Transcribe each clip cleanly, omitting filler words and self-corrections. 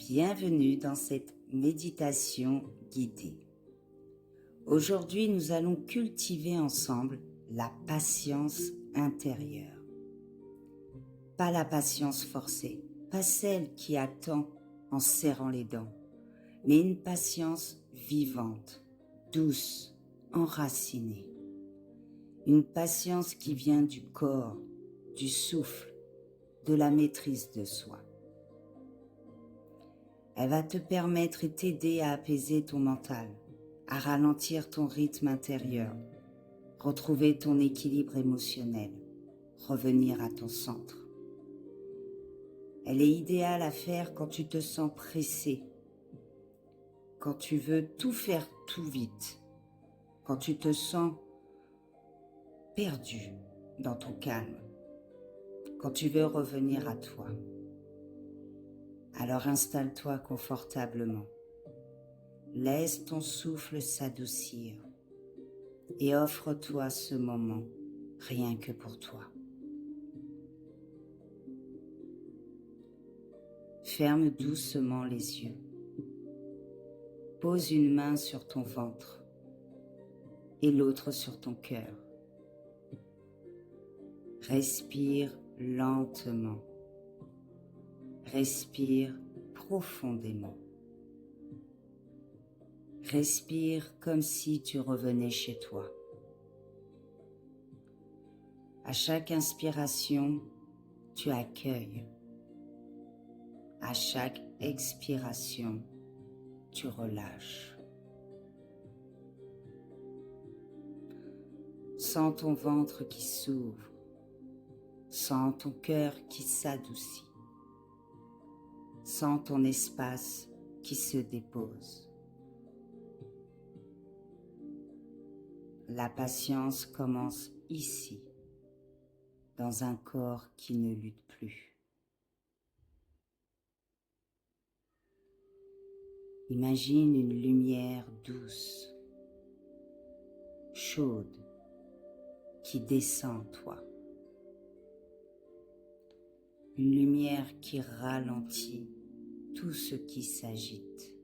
Bienvenue dans cette méditation guidée. Aujourd'hui, nous allons cultiver ensemble la patience intérieure. Pas la patience forcée, pas celle qui attend en serrant les dents, mais une patience vivante, douce, enracinée. Une patience qui vient du corps, du souffle, de la maîtrise de soi. Elle va te permettre et t'aider à apaiser ton mental, à ralentir ton rythme intérieur, retrouver ton équilibre émotionnel, revenir à ton centre. Elle est idéale à faire quand tu te sens pressé, quand tu veux tout faire tout vite, quand tu te sens perdu dans ton calme, quand tu veux revenir à toi. Alors installe-toi confortablement, laisse ton souffle s'adoucir et offre-toi ce moment rien que pour toi. Ferme doucement les yeux, pose une main sur ton ventre et l'autre sur ton cœur. Respire lentement, respire profondément. Respire comme si tu revenais chez toi. À chaque inspiration, tu accueilles. À chaque expiration, tu relâches. Sens ton ventre qui s'ouvre. Sens ton cœur qui s'adoucit. Sens ton espace qui se dépose. La patience commence ici, dans un corps qui ne lutte plus. Imagine une lumière douce, chaude, qui descend en toi. Une lumière qui ralentit tout ce qui s'agite,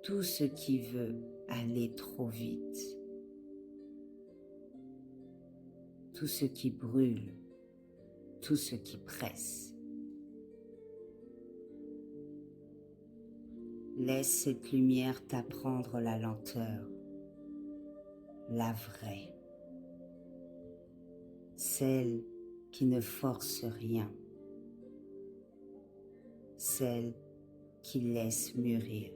tout ce qui veut aller trop vite, tout ce qui brûle, tout ce qui presse. Laisse cette lumière t'apprendre la lenteur, la vraie, celle qui ne force rien, celle qui laisse mûrir.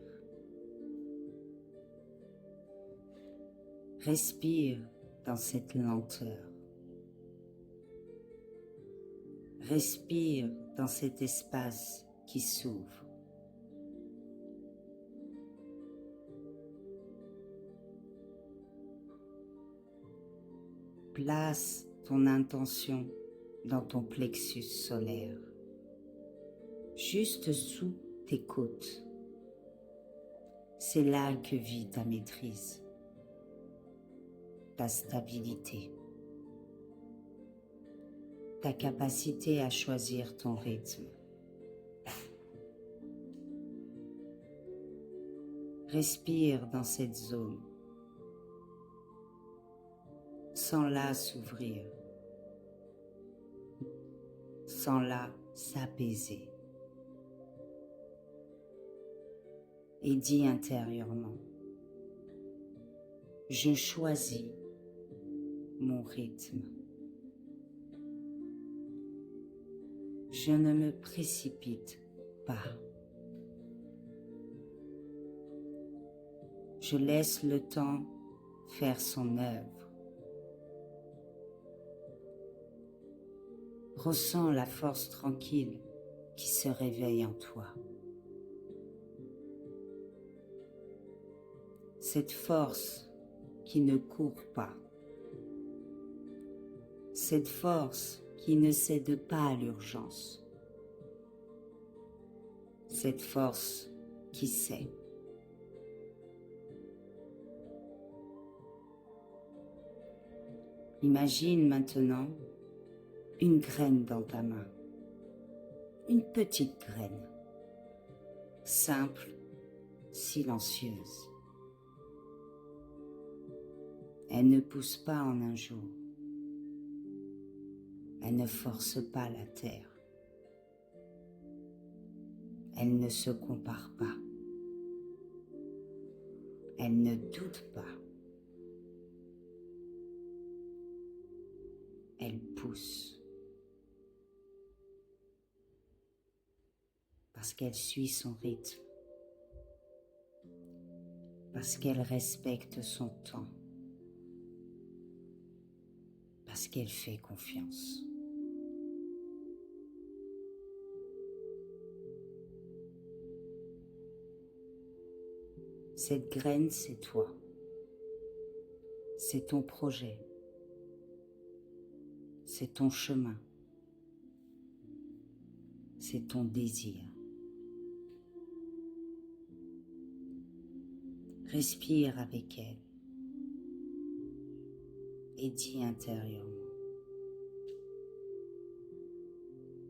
Respire dans cette lenteur. Respire dans cet espace qui s'ouvre. Place ton intention dans ton plexus solaire, juste sous tes côtes. C'est là que vit ta maîtrise, ta stabilité, ta capacité à choisir ton rythme. Respire dans cette zone. Sens-la s'ouvrir. Sens-la s'apaiser. Et dis intérieurement, je choisis mon rythme. Je ne me précipite pas. Je laisse le temps faire son œuvre. Ressens la force tranquille qui se réveille en toi. Cette force qui ne court pas. Cette force qui ne cède pas à l'urgence. Cette force qui sait. Imagine maintenant une graine dans ta main. une petite graine, simple, silencieuse. Elle ne pousse pas en un jour. Elle ne force pas la terre. Elle ne se compare pas. Elle ne doute pas. Elle pousse. Parce qu'elle suit son rythme. Parce qu'elle respecte son temps. Parce qu'elle fait confiance. Cette graine, c'est toi. C'est ton projet. C'est ton chemin. C'est ton désir. Respire avec elle et dis intérieurement: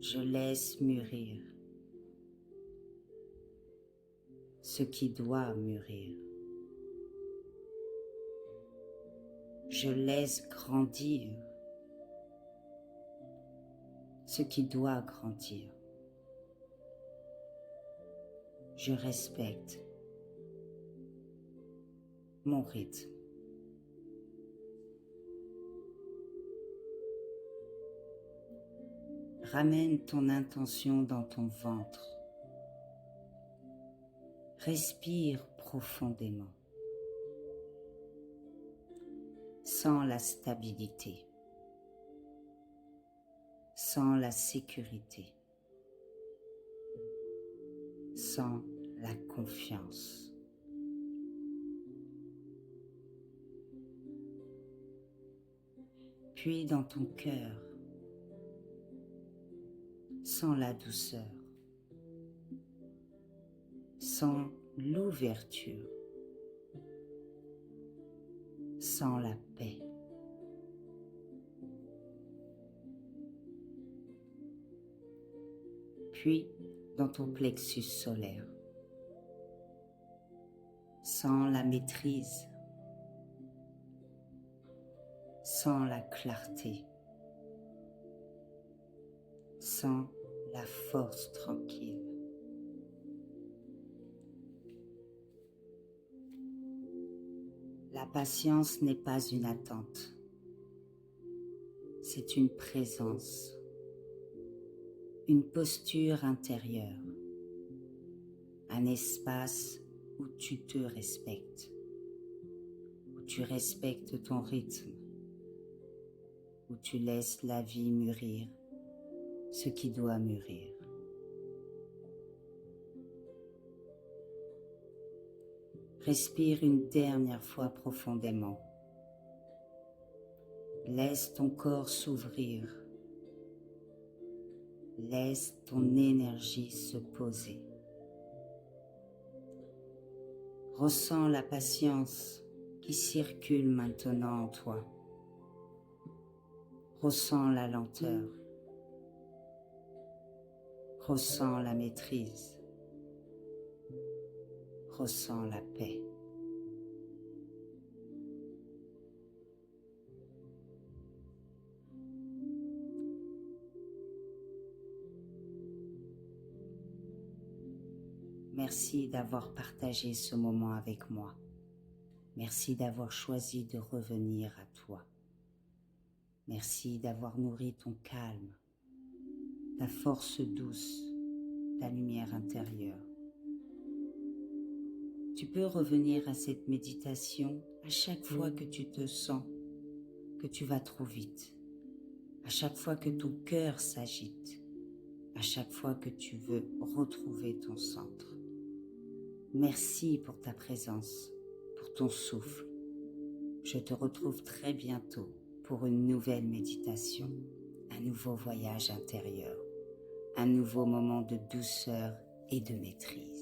je laisse mûrir ce qui doit mûrir. Je laisse grandir ce qui doit grandir. Je respecte mon rythme. Ramène ton intention dans ton ventre. Respire profondément. Sens la stabilité. Sens la sécurité. Sens la confiance. Puis dans ton cœur, sens la douceur. Sens l'ouverture. Sens la paix. Puis dans ton plexus solaire, sens la maîtrise. Sens la clarté. Sens la force tranquille. La patience n'est pas une attente, c'est une présence, une posture intérieure, un espace où tu te respectes, où tu respectes ton rythme, où tu laisses la vie mûrir ce qui doit mûrir. Respire une dernière fois profondément. Laisse ton corps s'ouvrir. Laisse ton énergie se poser. Ressens la patience qui circule maintenant en toi. Ressens la lenteur. Ressens la maîtrise. Ressens la paix. Merci d'avoir partagé ce moment avec moi. Merci d'avoir choisi de revenir à toi. Merci d'avoir nourri ton calme, ta force douce, ta lumière intérieure. Tu peux revenir à cette méditation à chaque fois que tu te sens que tu vas trop vite, à chaque fois que ton cœur s'agite, à chaque fois que tu veux retrouver ton centre. Merci pour ta présence, pour ton souffle. Je te retrouve très bientôt pour une nouvelle méditation, un nouveau voyage intérieur, un nouveau moment de douceur et de maîtrise.